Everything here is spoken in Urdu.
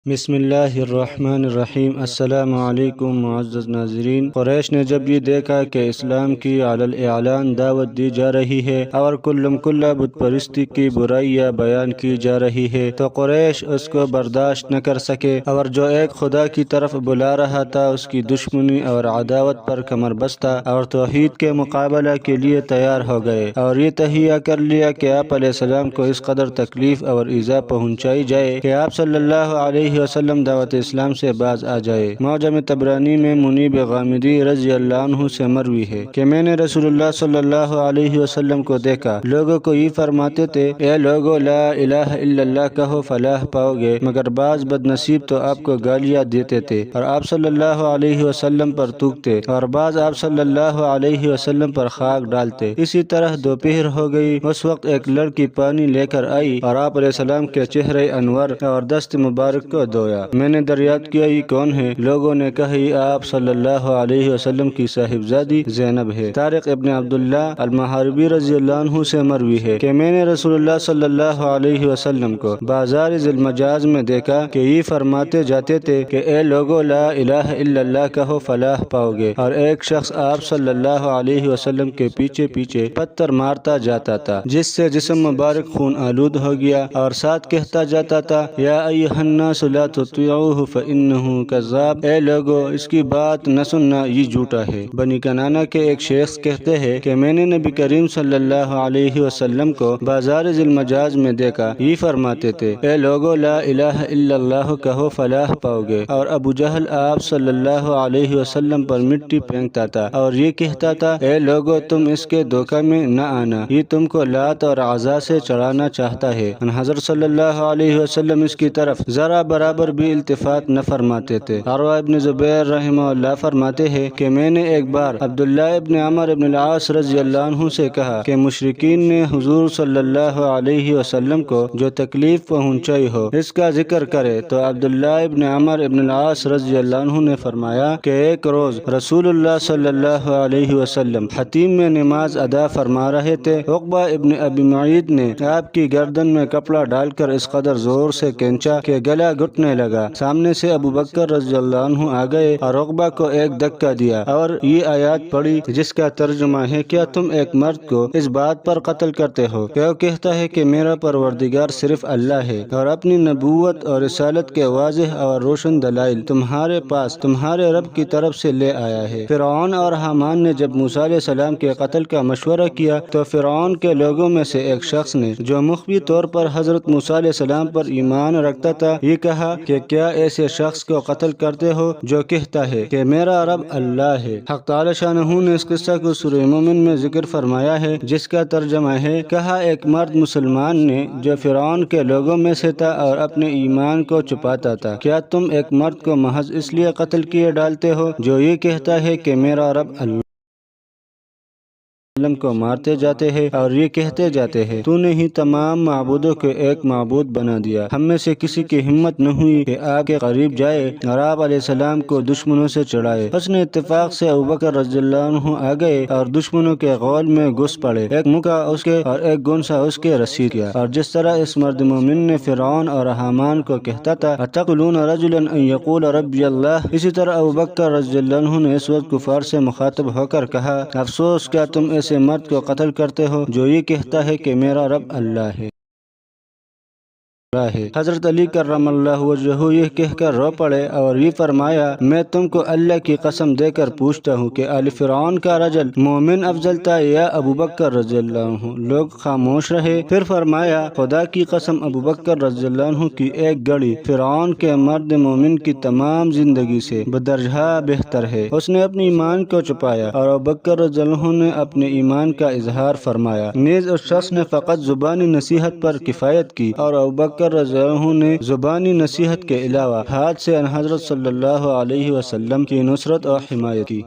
بسم اللہ الرحمن الرحیم۔ السلام علیکم معزز ناظرین۔ قریش نے جب یہ دیکھا کہ اسلام کی علی الاعلان دعوت دی جا رہی ہے اور کلم کلا بت پرستی کی برائیاں بیان کی جا رہی ہے تو قریش اس کو برداشت نہ کر سکے اور جو ایک خدا کی طرف بلا رہا تھا اس کی دشمنی اور عداوت پر کمر بستہ اور توحید کے مقابلہ کے لیے تیار ہو گئے اور یہ تہیہ کر لیا کہ آپ علیہ السلام کو اس قدر تکلیف اور ایذا پہنچائی جائے کہ آپ صلی اللہ علیہ وسلم دعوت اسلام سے باز آ جائے۔ معجم طبرانی میں منیب غامدی رضی اللہ عنہ سے مروی ہے کہ میں نے رسول اللہ صلی اللہ علیہ وسلم کو دیکھا، لوگوں کو یہ فرماتے تھے، اے لوگو لا الہ الا اللہ کہو فلاح پاؤ گے، مگر بعض بد نصیب تو آپ کو گالیاں دیتے تھے اور آپ صلی اللہ علیہ وسلم پر تھوکتے اور بعض آپ صلی اللہ علیہ وسلم پر خاک ڈالتے۔ اسی طرح دوپہر ہو گئی، اس وقت ایک لڑکی پانی لے کر آئی اور آپ علیہ السلام کے چہرے انور اور دست مبارک کو دھویا۔ میں نے دریافت کیا یہ کون ہے؟ لوگوں نے کہا یہ آپ صلی اللہ علیہ وسلم کی صاحبزادی زینب ہے۔ طارق ابن عبداللہ المحاربی رضی اللہ عنہ سے مروی ہے کہ میں نے رسول اللہ صلی اللہ علیہ وسلم کو بازار ذی المجاز میں دیکھا کہ یہ فرماتے جاتے تھے کہ اے لوگو لا الہ الا اللہ کہو فلاح پاؤ گے، اور ایک شخص آپ صلی اللہ علیہ وسلم کے پیچھے پیچھے پتھر مارتا جاتا تھا جس سے جسم مبارک خون آلود ہو گیا اور ساتھ کہتا جاتا تھا یا ایھا الناس لا تطیعوہ فانہ کذاب، اے لوگو اس کی بات نہ سننا یہ جھوٹا ہے۔ بنی کنانہ کے ایک شیخ کہتے ہیں کہ میں نے نبی کریم صلی اللہ علیہ وسلم کو بازار ذی المجاز میں دیکھا، یہ فرماتے تھے اے لوگو لا الہ الا اللہ کہو فلاح پاؤ گے، اور ابو جہل آپ صلی اللہ علیہ وسلم پر مٹی پھینکتا تھا اور یہ کہتا تھا اے لوگو تم اس کے دھوکہ میں نہ آنا، یہ تم کو لات اور عزا سے چڑھانا چاہتا ہے۔ حضرت صلی اللہ علیہ وسلم اس کی طرف ذرا برابر بھی التفات نہ فرماتے تھے۔ عروہ ابن زبیر رحمہ اللہ فرماتے ہیں کہ میں نے ایک بار عبداللہ ابن عمر ابن العاص رضی اللہ عنہ سے کہا کہ مشرکین نے حضور صلی اللہ علیہ وسلم کو جو تکلیف پہنچائی ہو اس کا ذکر کرے، تو عبداللہ ابن عمر ابن العاص رضی اللہ عنہ نے فرمایا کہ ایک روز رسول اللہ صلی اللہ علیہ وسلم حتیم میں نماز ادا فرما رہے تھے، عقبہ ابن ابی معیط نے آپ کی گردن میں کپڑا ڈال کر اس قدر زور سے کھینچا کہ گلا گھٹنے لگا۔ سامنے سے ابو بکر رضی اللہ عنہ آ گئے اور عقبہ کو ایک دھکا دیا اور یہ آیات پڑھی جس کا ترجمہ ہے کیا تم ایک مرد کو اس بات پر قتل کرتے ہو کہ وہ کہتا ہے کہ میرا پروردگار صرف اللہ ہے اور اپنی نبوت اور رسالت کے واضح اور روشن دلائل تمہارے پاس تمہارے رب کی طرف سے لے آیا ہے۔ فرعون اور حامان نے جب موسیٰ علیہ السلام کے قتل کا مشورہ کیا تو فرعون کے لوگوں میں سے ایک شخص نے جو مخفی طور پر حضرت موسیٰ علیہ السلام پر ایمان رکھتا تھا یہ کہا کہ کیا ایسے شخص کو قتل کرتے ہو جو کہتا ہے کہ میرا رب اللہ ہے۔ حق تعالی شانہ نے اس قصہ کو سورہ مومن میں ذکر فرمایا ہے جس کا ترجمہ ہے کہا ایک مرد مسلمان نے جو فرعون کے لوگوں میں سے تھا اور اپنے ایمان کو چھپاتا تھا، کیا تم ایک مرد کو محض اس لیے قتل کیے ڈالتے ہو جو یہ کہتا ہے کہ میرا رب اللہ کو مارتے جاتے ہیں اور یہ کہتے جاتے ہیں تو نے ہی تمام معبودوں کو ایک معبود بنا دیا۔ ہم میں سے کسی کی ہمت نہ ہوئی کہ آپ کے قریب جائے اور آپ علیہ السلام کو دشمنوں سے چڑھائے۔ حسن اتفاق سے ابوبکر رضی اللہ عنہ آ گئے اور دشمنوں کے غول میں گھس پڑے، ایک مکہ اس کے اور ایک گونسا اس کے رسید کیا، اور جس طرح اس مرد مومن نے فرعون اور حامان کو کہتا تھا اتقتلون رجلا ان یقول ربی اللہ، اسی طرح ابوبکر رضی اللہ عنہ نے اس وقت کفار سے مخاطب ہو کر کہا افسوس کیا تم ایسے مرد کو قتل کرتے ہو جو یہ کہتا ہے کہ میرا رب اللہ ہے۔ حضرت علی کرم اللہ وجہہ یہ کہہ کر رو پڑے اور یہ فرمایا میں تم کو اللہ کی قسم دے کر پوچھتا ہوں کہ آل فرعون کا رجل مومن افضل تھا یا ابو بکر رضی اللہ عنہ؟ لوگ خاموش رہے۔ پھر فرمایا خدا کی قسم ابو بکر رضی اللہ عنہ کی ایک گھڑی فرعون کے مرد مومن کی تمام زندگی سے بدرجہ بہتر ہے۔ اس نے اپنے ایمان کو چھپایا اور ابو بکر رضی اللہ عنہ نے اپنے ایمان کا اظہار فرمایا، نیز اس شخص نے فقط زبانی نصیحت پر کفایت کی اور ابو بکر رضی اللہ عنہ نے زبانی نصیحت کے علاوہ ہاتھ سے حضرت صلی اللہ علیہ وسلم کی نصرت اور حمایت کی۔